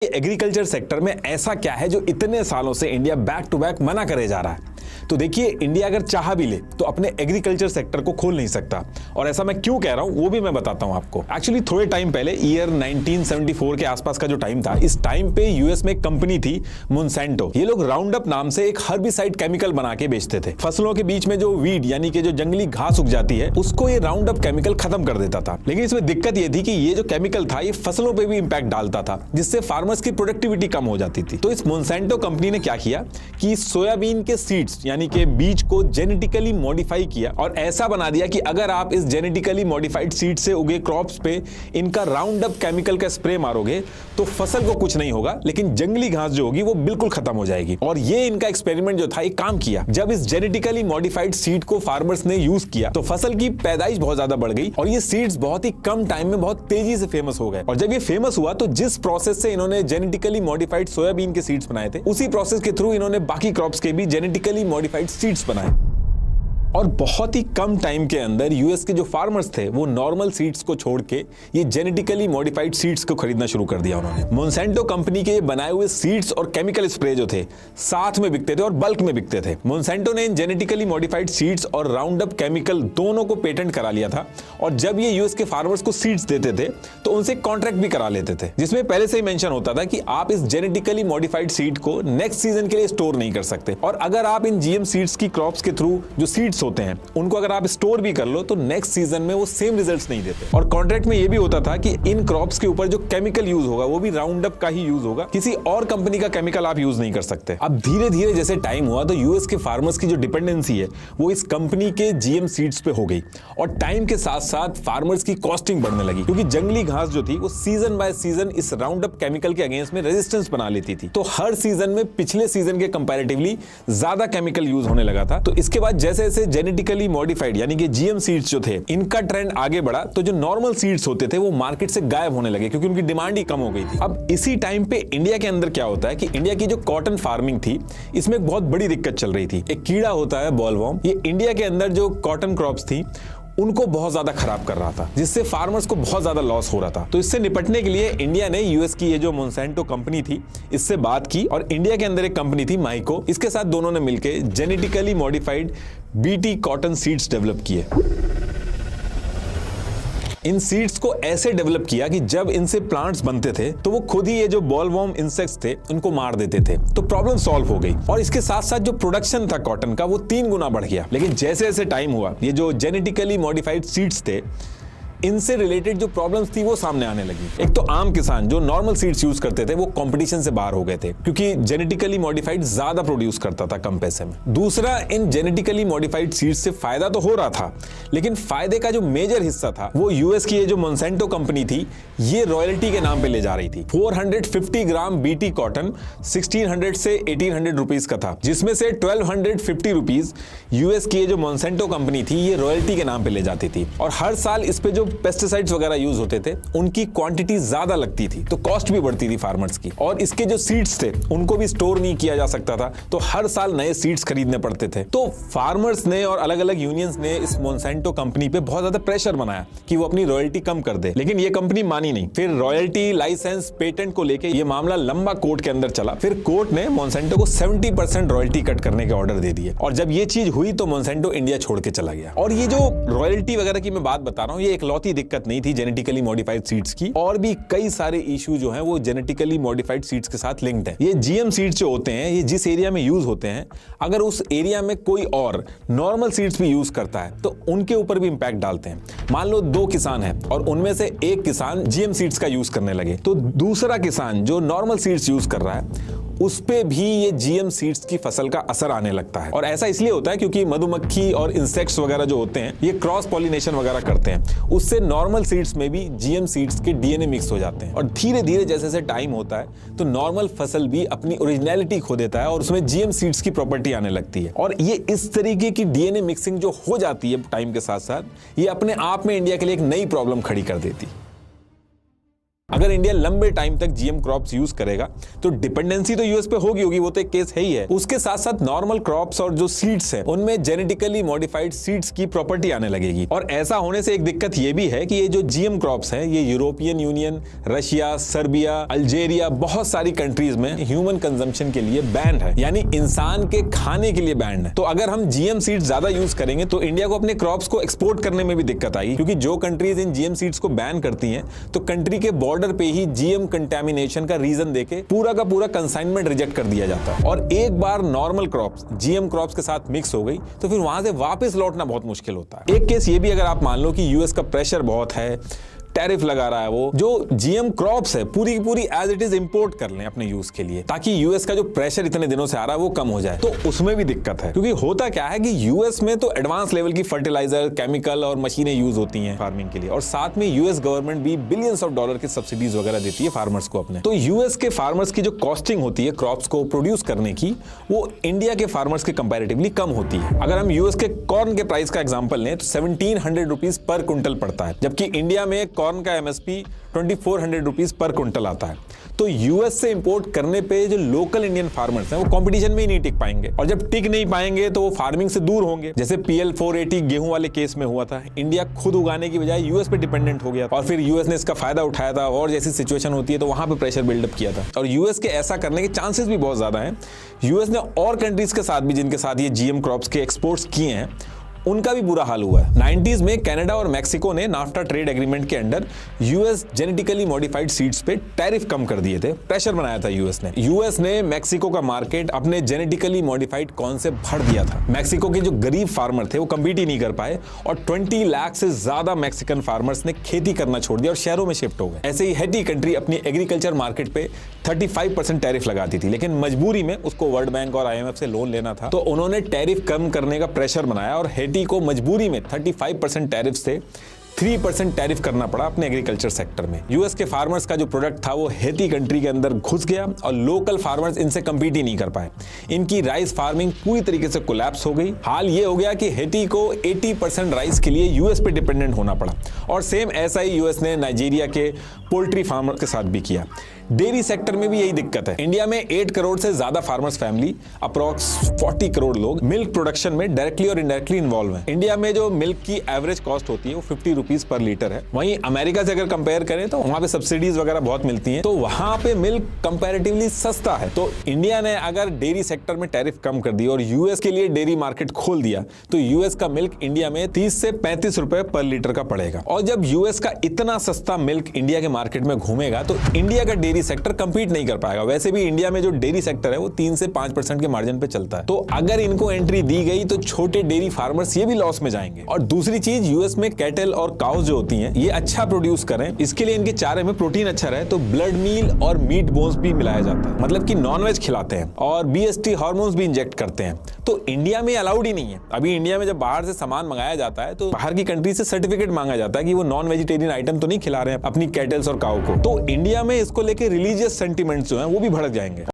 Agriculture sector में ऐसा क्या है जो इतने सालों से इंडिया बैक टू बैक मना करे जा रहा है। तो देखिए, इंडिया अगर चाह भी ले तो अपने एग्रीकल्चर सेक्टर को खोल नहीं सकता। और ऐसा मैं क्यों कह रहा हूं वो भी मैं बताता हूं आपको। एक्चुअली थोड़े टाइम पहले ईयर 1974 के आसपास का जो टाइम था, इस टाइम पे यूएस में एक कंपनी थी मोनसेंटो। ये लोग राउंड अप नाम से एक हर्बिसाइड केमिकल बना के बेचते थे। फसलों के बीच में जो वीड यानी कि जो जंगली घास उग जाती है उसको ये राउंड अप केमिकल खत्म कर देता था। लेकिन इसमें दिक्कत ये थी कि ये जो केमिकल था ये फसलों पे भी इंपैक्ट डालता था, जिससे फार्मर्स की प्रोडक्टिविटी कम हो जाती थी। तो इस मोनसेंटो कंपनी ने क्या किया कि सोयाबीन के सीड्स यानी कि बीज को जेनेटिकली मॉडिफाई किया और ऐसा बना दिया कि अगर आप इस जेनेटिकली मॉडिफाइड सीड से उगे क्रॉप्स पे इनका राउंड अप केमिकल का स्प्रे मारोगे तो फसल को कुछ नहीं होगा, लेकिन जंगली घास जो होगी वो बिल्कुल खत्म हो जाएगी। और ये इनका एक्सपेरिमेंट जो था ये काम किया। जब इस जेनेटिकली मॉडिफाइड सीड को फार्मर्स ने यूज किया तो फसल की पैदाइश बहुत ज्यादा बढ़ गई और ये सीड्स बहुत ही कम टाइम में बहुत तेजी से फेमस हो गए। और जब ये फेमस हुआ तो जिस प्रोसेस से इन्होंने जेनेटिकली मॉडिफाइड सोयाबीन के सीड्स बनाए थे, उसी प्रोसेस के थ्रू इन्होंने बाकी क्रॉप्स के भी जेनेटिकली मॉडिफाइड सीड्स बनाए। और बहुत ही कम टाइम के अंदर यूएस के जो फार्मर्स थे वो नॉर्मल सीड्स को छोड़ के ये जेनेटिकली मॉडिफाइड सीड्स को खरीदना शुरू कर दिया उन्होंने। मोनसेंटो कंपनी के ये बनाए हुए सीड्स और केमिकल स्प्रे जो थे साथ में बिकते थे और बल्क में बिकते थे। मोनसेंटो ने इन जेनेटिकली मॉडिफाइड सीड्स और राउंड अप केमिकल दोनों को पेटेंट करा लिया था। और जब ये यूएस के फार्मर्स को सीड्स देते थे तो उनसे कॉन्ट्रैक्ट भी करा लेते थे, जिसमें पहले से ही मेंशन होता था कि आप इस जेनेटिकली मॉडिफाइड सीड को नेक्स्ट सीजन के लिए स्टोर नहीं कर सकते। और अगर आप इन जीएम सीड्स की क्रॉप्स के थ्रू जो सीड्स होते हैं उनको अगर आप स्टोर भी कर लो तो नेक्स्ट सीजन में वो सेम रिजल्ट्स नहीं देते। और कॉन्ट्रैक्ट में ये भी होता था कि इन क्रॉप्स के ऊपर जो केमिकल यूज होगा वो भी राउंड अप का ही यूज होगा, किसी और कंपनी का केमिकल आप यूज नहीं कर सकते। अब धीरे धीरे जैसे टाइम हुआ तो यूएस के फार्मर्स की जो डिपेंडेंसी है वो इस कंपनी के जीएम सीड्स पे हो गई और टाइम के साथ साथ फार्मर्स की कॉस्टिंग बढ़ने लगी, क्योंकि जंगली घास जो थी वो सीजन बाय सीजन इस राउंड अप केमिकल के अगेंस्ट में रेजिस्टेंस बना लेती थी। तो हर सीजन में पिछले सीजन के कंपैरेटिवली ज्यादा केमिकल यूज होने लगा था। तो इसके बाद जैसे जैसे जेनेटिकली मॉडिफाइड यानी कि जीएम सीड्स जो थे इनका ट्रेंड आगे बढ़ा तो जो नॉर्मल सीड्स होते थे वो मार्केट से गायब होने लगे, क्योंकि उनकी डिमांड ही कम हो गई थी। अब इसी टाइम पे इंडिया के अंदर क्या होता है कि इंडिया की जो कॉटन फार्मिंग थी इसमें एक बहुत बड़ी दिक्कत चल रही थी। एक कीड़ा होता है बॉलवॉर्म, ये इंडिया के अंदर जो कॉटन क्रॉप्स थी उनको बहुत ज्यादा खराब कर रहा था, जिससे फार्मर्स को बहुत ज्यादा लॉस हो रहा था। तो इससे निपटने के लिए इंडिया ने यूएस की ये जो मोनसेंटो कंपनी थी इससे बात की और इंडिया के अंदर एक कंपनी थी माइको, इसके साथ दोनों ने मिलकर genetically modified BT cotton seeds develop किए। इन सीड्स को ऐसे डेवलप किया कि जब इनसे प्लांट्स बनते थे तो वो खुद ही ये जो बॉलवॉर्म इंसेक्ट्स थे उनको मार देते थे। तो प्रॉब्लम सॉल्व हो गई और इसके साथ साथ जो प्रोडक्शन था कॉटन का वो 3 गुना बढ़ गया। लेकिन जैसे जैसे टाइम हुआ ये जो जेनेटिकली मॉडिफाइड सीड्स थे इनसे रिलेटेड जो प्रॉब्लम्स थी वो सामने आने लगी। एक तो आम किसान जो नॉर्मल सीड्स यूज करते थे वो कंपटीशन से बाहर हो गए थे, क्योंकि जेनेटिकली मॉडिफाइड ज्यादा प्रोड्यूस करता था कम पैसे में। दूसरा, इन जेनेटिकली मॉडिफाइड सीड्स से फायदा तो हो रहा था, लेकिन फायदे का जो मेजर हिस्सा था वो यूएस की ये जो मोनसेंटो कंपनी थी ये रॉयल्टी के नाम पे ले जा रही थी। 450 ग्राम बीटी कॉटन 1600 से 1800 रुपीज का था, जिसमें से 1250 रुपीज यूएस की ये जो मोनसेंटो कंपनी थी ये रॉयल्टी के नाम पे ले जाती थी। और हर साल इस पे जो पेस्टिसाइड्स वगैरह यूज होते थे उनकी क्वांटिटी ज्यादा लगती थी, तो कॉस्ट भी बढ़ती थी फार्मर्स की। और इसके जो सीड्स थे उनको भी स्टोर नहीं किया जा सकता था, तो हर साल नए सीड्स खरीदने पड़ते थे। तो फार्मर्स ने और अलग अलग यूनियंस ने इस मोनसेंटो कंपनी पे बहुत ज्यादा प्रेशर बनाया कि वो अपनी रॉयल्टी कम कर दे, लेकिन ये कंपनी मानी नहीं। फिर रॉयल्टी, लाइसेंस, पेटेंट को लेकर ये मामला लंबा कोर्ट के अंदर चला। फिर कोर्ट ने मोनसेंटो को 70% रॉयल्टी कट करने के ऑर्डर दे दिए। और जब ये चीज हुई तो मोनसेंटो इंडिया छोड़ के चला गया। और ये जो रॉयल्टी वगैरह की मैं बात बता रहा हूँ ये इकलौती दिक्कत नहीं थी जेनेटिकली मॉडिफाइड सीड्स की, और भी कई सारे इशू जो हैं वो जेनेटिकली मॉडिफाइड सीड्स के साथ लिंक्ड हैं। ये जीएम सीड्स जो होते हैं ये जिस एरिया में यूज होते हैं, अगर उस एरिया में कोई और नॉर्मल सीड्स भी यूज करता है तो उनके ऊपर भी इंपैक्ट डालते हैं। मान लो 2 किसान हैं और उनमें से एक किसान जीएम सीड्स का यूज करने लगे तो दूसरा किसान जो नॉर्मल सीड्स यूज कर रहा है उस पे भी ये जीएम सीड्स की फसल का असर आने लगता है। और ऐसा इसलिए होता है क्योंकि मधुमक्खी और इंसेक्ट्स वगैरह जो होते हैं ये क्रॉस पॉलिनेशन वगैरह करते हैं, उससे नॉर्मल सीड्स में भी जीएम सीड्स के डीएनए मिक्स हो जाते हैं। और धीरे धीरे जैसे जैसे टाइम होता है तो नॉर्मल फसल भी अपनी ओरिजिनलिटी खो देता है और उसमें जीएम सीड्स की प्रॉपर्टी आने लगती है। और ये इस तरीके की डीएनए मिक्सिंग जो हो जाती है टाइम के साथ साथ, ये अपने आप में इंडिया के लिए एक नई प्रॉब्लम खड़ी कर देती है। अगर इंडिया लंबे टाइम तक जीएम क्रॉप्स यूज करेगा तो डिपेंडेंसी तो यूएस पे होगी, वो तो एक केस है ही है। उसके साथ साथ नॉर्मल क्रॉप्स और जो सीड्स हैं उनमें जेनेटिकली मॉडिफाइड सीड्स की प्रॉपर्टी आने लगेगी। और ऐसा होने से एक दिक्कत ये भी है कि ये जो जीएम क्रॉप्स हैं ये European union, Russia, Serbia, Algeria, बहुत सारी कंट्रीज में ह्यूमन कंजम्पशन के लिए बैंड है, यानी इंसान के खाने के लिए बैंड है। तो अगर हम जीएम सीड्स ज्यादा यूज करेंगे तो इंडिया को अपने क्रॉप्स को एक्सपोर्ट करने में भी दिक्कत आएगी, क्योंकि जो कंट्रीज इन जीएम सीड्स को बैन करती हैं तो कंट्री के बॉर्डर पे ही जीएम कंटेमिनेशन का रीजन देके पूरा का पूरा कंसाइनमेंट रिजेक्ट कर दिया जाता है। और एक बार नॉर्मल क्रॉप्स जीएम क्रॉप्स के साथ मिक्स हो गई तो फिर वहां से वापस लौटना बहुत मुश्किल होता है। एक केस ये भी अगर आप मान लो कि यूएस का प्रेशर बहुत है, टैरिफ लगा रहा है, वो जो जीएम क्रॉप्स है पूरी की पूरी एज इट इज इंपोर्ट कर लें अपने यूज के लिए, ताकि यूएस का जो प्रेशर इतने दिनों से आ रहा है वो कम हो जाए, तो उसमें भी दिक्कत है। क्योंकि होता क्या है कि यूएस में तो एडवांस लेवल की फर्टिलाइजर, केमिकल और मशीनें यूज होती हैं फार्मिंग के लिए, और साथ में यूएस गवर्नमेंट भी बिलियंस ऑफ डॉलर की सब्सिडीज वगैरह देती है फार्मर्स को अपने। तो यूएस के फार्मर्स की जो कॉस्टिंग होती है क्रॉप्स को प्रोड्यूस करने की, वो इंडिया के फार्मर्स के कंपैरेटिवली कम होती है। अगर हम यूएस के कॉर्न के प्राइस का एग्जांपल लें तो 1700 रुपीज पर क्विंटल पड़ता है, जबकि इंडिया में कॉर्न का एमएसपी 2400 रुपीज पर क्विंटल आता है। तो यूएस से इंपोर्ट करने पे जो लोकल इंडियन फार्मर्स हैं वो कंपटीशन में ही नहीं टिक पाएंगे, और जब टिक नहीं पाएंगे तो वो फार्मिंग से दूर होंगे। जैसे PL 480 गेहूं वाले केस में हुआ था, इंडिया खुद उगाने की बजाय यूएस पे डिपेंडेंट हो गया और फिर यूएस ने इसका फायदा उठाया था, और जैसी सिचुएशन होती है तो वहां पे प्रेशर बिल्डअप किया था। और यूएस के ऐसा करने के चांसेस भी बहुत ज्यादा हैं। यूएस ने और कंट्रीज के साथ भी जिनके साथ ये जीएम क्रॉप्स के एक्सपोर्ट्स किए हैं उनका भी बुरा हाल हुआ है। 90s में कनाडा और मैक्सिको ने नाफ्टा ट्रेड एग्रीमेंट के under US genetically modified seeds पे टैरिफ कम कर दिए थे, प्रेशर बनाया था यूएस ने मैक्सिको का मार्केट अपने जेनेटिकली मॉडिफाइड कॉर्न से भर दिया था। मैक्सिको के जो गरीब फार्मर थे वो कम्पीट ही नहीं कर पाए, और 20 लाख से ज्यादा मैक्सिकन फार्मर्स ने खेती करना छोड़ दिया और शहरों में शिफ्ट हो गए। ऐसे ही हैटी कंट्री अपनी एग्रीकल्चर मार्केट पे 35% टैरिफ लगाती थी, लेकिन मजबूरी में उसको वर्ल्ड बैंक और IMF से लोन लेना था, तो उन्होंने टैरिफ कम करने का प्रेशर बनाया और हैटी को मजबूरी में 35% टैरिफ से 3% टैरिफ करना पड़ा अपने एग्रीकल्चर सेक्टर में। यूएस के फार्मर्स का जो प्रोडक्ट था वो हैती कंट्री के अंदर घुस गया और लोकल फार्मर्स इनसे कम्पीट ही नहीं कर पाए। इनकी राइस फार्मिंग पूरी तरीके से कोलैप्स हो गई। हाल ये हो गया कि हैती को 80% राइस के लिए यूएस पे डिपेंडेंट होना पड़ा, और सेम ऐसा ही यूएस ने नाइजीरिया के पोल्ट्री फार्मर के साथ भी किया। डेयरी सेक्टर में भी यही दिक्कत है। इंडिया में 8 करोड़ से ज्यादा फार्मर्स फैमिली, अप्रॉक्स 40 करोड़ लोग मिल्क प्रोडक्शन में डायरेक्टली और इनडायरेक्टली इन्वॉल्व हैं। इंडिया में जो मिल्क की एवरेज कॉस्ट होती है वो 50 रुपीज पर लीटर है। वहीं अमेरिका से अगर कंपेयर करें तो वहां पे सब्सिडीज वगैरह बहुत मिलती हैं, तो वहां पे मिल्क कंपैरेटिवली सस्ता है। तो इंडिया ने अगर डेयरी सेक्टर में टैरिफ कम कर दी और यूएस के लिए डेयरी मार्केट खोल दिया तो यूएस का मिल्क इंडिया में 30 से 35 रुपए पर लीटर का पड़ेगा। और जब यूएस का इतना सस्ता मिल्क इंडिया के मार्केट में घूमेगा तो इंडिया का डेयरी सेक्टर कंपीट नहीं कर पाएगा। वैसे भी इंडिया में जो डेयरी सेक्टर है वो 3 से 5% के मार्जिन पे चलता है, तो अगर इनको एंट्री दी गई तो छोटे डेयरी फार्मर्स ये भी लॉस में जाएंगे। और दूसरी चीज, यूएस में कैटल और काउज जो होती हैं ये अच्छा प्रोड्यूस करें, इसके लिए इनके चारे में प्रोटीन अच्छा रहे, तो ब्लड मील और मीट बोन्स भी मिलाया जाता है, मतलब कि नॉनवेज खिलाते हैं और BST हार्मोन्स भी इंजेक्ट करते हैं। तो इंडिया में अलाउड ही नहीं है। अभी इंडिया में जब बाहर से सामान मंगाया जाता है तो बाहर की कंट्री से सर्टिफिकेट मांगा जाता है कि वो नॉन वेजिटेरियन आइटम तो नहीं खिला रहे हैं अपनी कैटल्स और काऊ को। तो इंडिया में इसको लेके रिलीजियस सेंटिमेंट्स जो हैं वो भी भड़क जाएंगे।